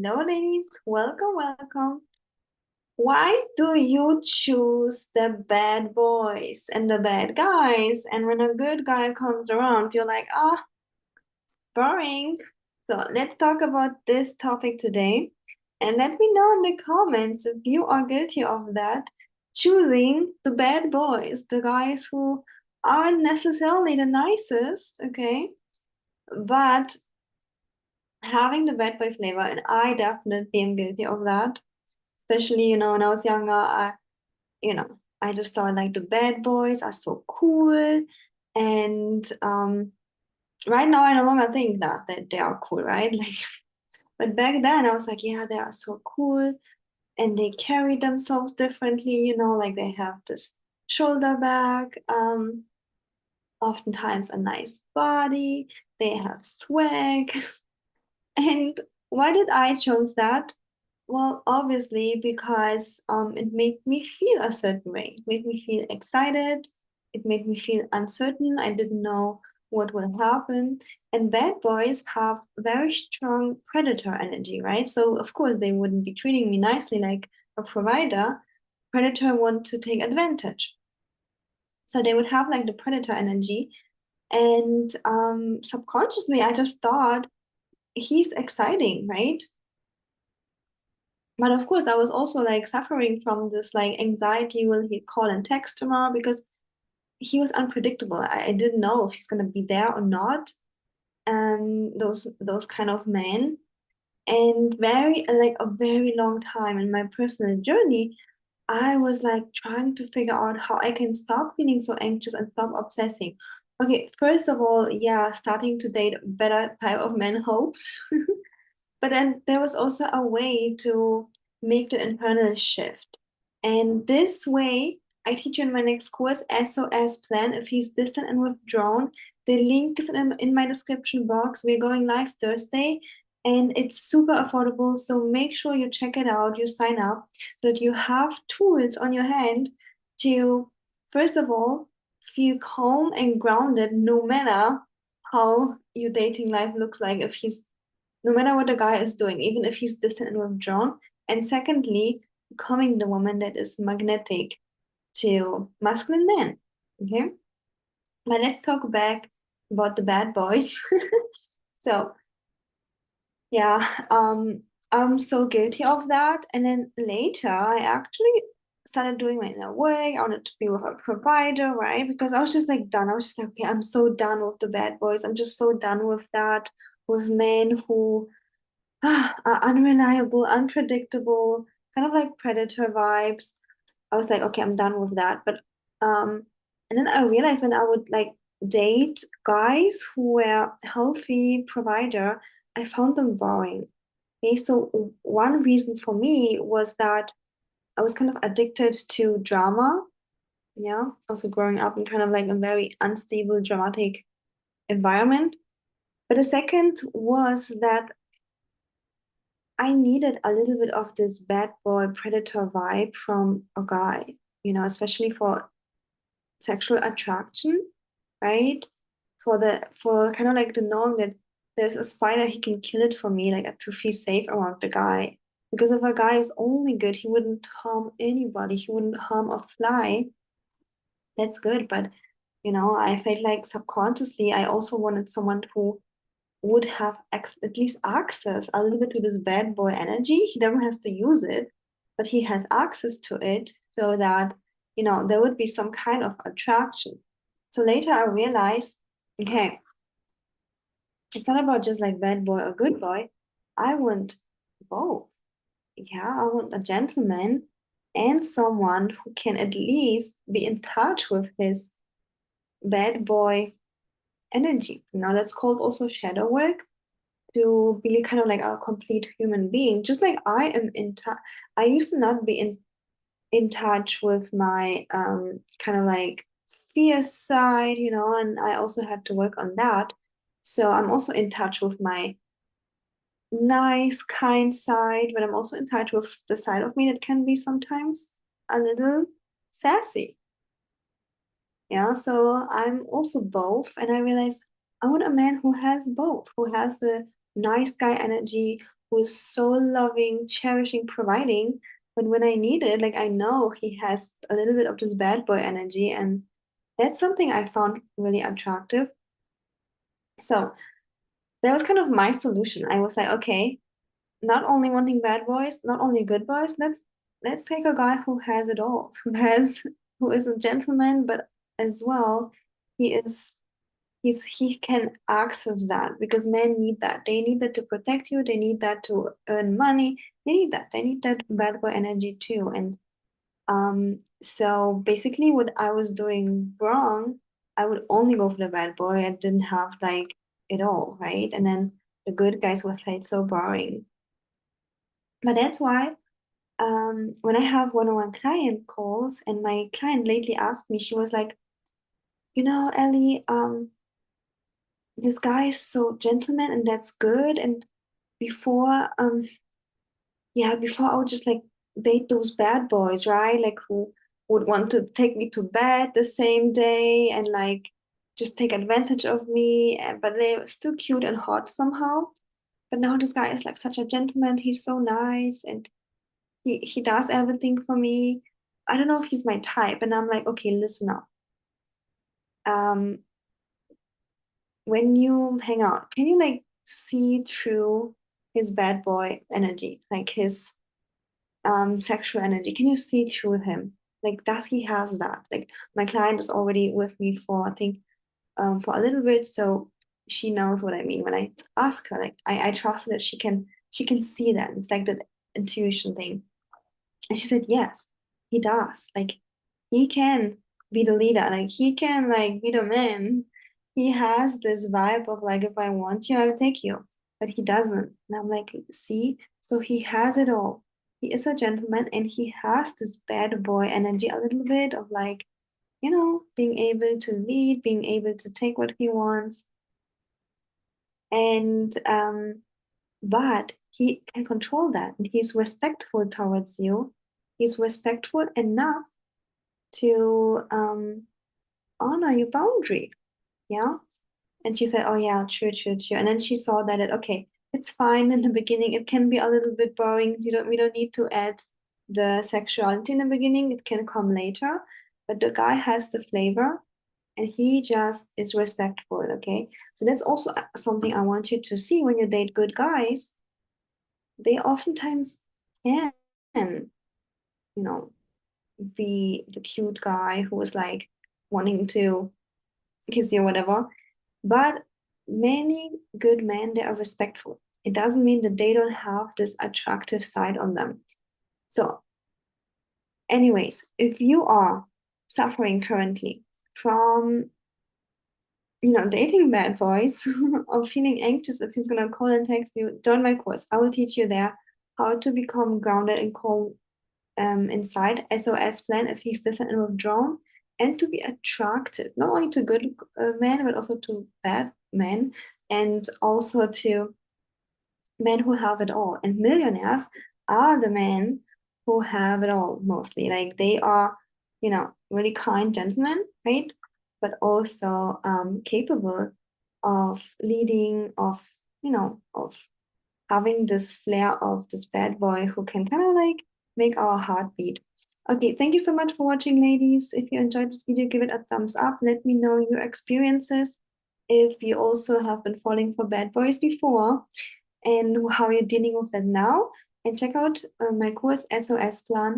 Hello, ladies. Welcome, welcome. Why do you choose the bad boys and the bad guys? And when a good guy comes around, you're like, ah, boring. So let's talk about this topic today. And let me know in the comments if you are guilty of that, choosing the bad boys, the guys who aren't necessarily the nicest, okay? But having the bad boy flavor, and I definitely am guilty of that. Especially, when I was younger, I just thought like the bad boys are so cool. And right now I no longer think that they are cool, right? Like, but back then I was like, yeah, they are so cool and they carry themselves differently, like they have this shoulder bag, oftentimes a nice body, they have swag. And why did I chose that? Well, obviously, because it made me feel a certain way. It made me feel excited. It made me feel uncertain. I didn't know what will happen. And bad boys have very strong predator energy, right? So, of course, they wouldn't be treating me nicely like a provider. Predator want to take advantage. So they would have like the predator energy. And subconsciously, I just thought he's exciting, right? But of course, I was also like suffering from this like anxiety. Will he call and text tomorrow? Because he was unpredictable. I didn't know if he's gonna be there or not. Those kind of men. And very like a very long time in my personal journey, I was like trying to figure out how I can stop feeling so anxious and stop obsessing. Okay, first of all, yeah, starting to date a better type of men helped. But then there was also a way to make the internal shift. And this way, I teach you in my next course, SOS Plan, if he's distant and withdrawn. The link is in my description box. We're going live Thursday and it's super affordable. So make sure you check it out, you sign up so that you have tools on your hand to, first of all, feel calm and grounded no matter how your dating life looks like. If he's no matter what the guy is doing, even if he's distant and withdrawn. And secondly, becoming the woman that is magnetic to masculine men. Okay. But let's talk back about the bad boys. So yeah, I'm so guilty of that. And then later I actually started doing my inner work. I wanted to be with a provider, right? Because I was just like done. I was just like, okay, I'm so done with the bad boys. I'm just so done with that, with men who are unreliable, unpredictable, kind of like predator vibes. I was like, okay, I'm done with that. But and then I realized when I would like date guys who were healthy provider, I found them boring. Okay, so one reason for me was that I was kind of addicted to drama. Yeah, also growing up in kind of like a very unstable, dramatic environment. But the second was that I needed a little bit of this bad boy predator vibe from a guy, especially for sexual attraction, right? For kind of like the knowing that there's a spider, he can kill it for me, like to feel safe around the guy. Because if a guy is only good, he wouldn't harm anybody, he wouldn't harm a fly. That's good. But I felt like subconsciously I also wanted someone who would have at least access a little bit to this bad boy energy. He doesn't have to use it, but he has access to it so that, there would be some kind of attraction. So later I realized, okay, it's not about just like bad boy or good boy. I want both. Yeah, I want a gentleman and someone who can at least be in touch with his bad boy energy. That's called also shadow work to be kind of like a complete human being. Just like I am in touch, I used to not be in touch with my kind of like fierce side, and I also had to work on that. So I'm also in touch with my nice, kind side, but I'm also in touch with the side of me that can be sometimes a little sassy. Yeah, so I'm also both, and I realized I want a man who has both, who has the nice guy energy, who is so loving, cherishing, providing. But when I need it, like I know he has a little bit of this bad boy energy, and that's something I found really attractive. So that was kind of my solution. I was like, okay, not only wanting bad boys, not only good boys, let's take a guy who has it all, who is a gentleman, but as well, he is he can access that because men need that. They need that to protect you, they need that to earn money, they need that bad boy energy too. And so basically what I was doing wrong, I would only go for the bad boy. I didn't have like it all, right? And then the good guys were felt so boring. But that's why when I have one-on-one client calls and my client lately asked me, she was like, Ellie, this guy is so gentleman and that's good. And before, before I would just like date those bad boys, right? Like who would want to take me to bed the same day and like just take advantage of me, but they're still cute and hot somehow. But now this guy is like such a gentleman. He's so nice and he does everything for me. I don't know if he's my type. And I'm like, okay, listen up. Um, when you hang out, can you like see through his bad boy energy, like his sexual energy? Can you see through him? Like, does he has that? Like, my client is already with me for I think for a little bit, so she knows what I mean when I ask her. Like, I trust her that she can see that. It's like that intuition thing. And she said, yes, he does. Like, he can be the leader. Like, he can, like, be the man. He has this vibe of, like, if I want you, I'll take you. But he doesn't. And I'm like, see? So he has it all. He is a gentleman and he has this bad boy energy a little bit of, like, being able to lead, being able to take what he wants. And, but he can control that and he's respectful towards you. He's respectful enough to honor your boundary. Yeah. And she said, oh, yeah, true, true, true. And then she saw that okay, it's fine in the beginning. It can be a little bit boring. We don't need to add the sexuality in the beginning. It can come later. But the guy has the flavor and he just is respectful. Okay. So that's also something I want you to see when you date good guys. They oftentimes can, you know, be the cute guy who is like wanting to kiss you or whatever. But many good men, they are respectful. It doesn't mean that they don't have this attractive side on them. So, anyways, if you are suffering currently from, dating bad boys or feeling anxious if he's gonna call and text you, join my course. I will teach you there how to become grounded and calm inside SOS plan if he's distant and withdrawn, and to be attractive not only to good men but also to bad men, and also to men who have it all. And millionaires are the men who have it all mostly. Like they are, really kind gentlemen, right? But also capable of leading, of having this flair of this bad boy who can kind of like make our heart beat. Okay, thank you so much for watching, ladies. If you enjoyed this video, give it a thumbs up. Let me know your experiences. If you also have been falling for bad boys before and how you're dealing with that now. And check out my course SOS Plan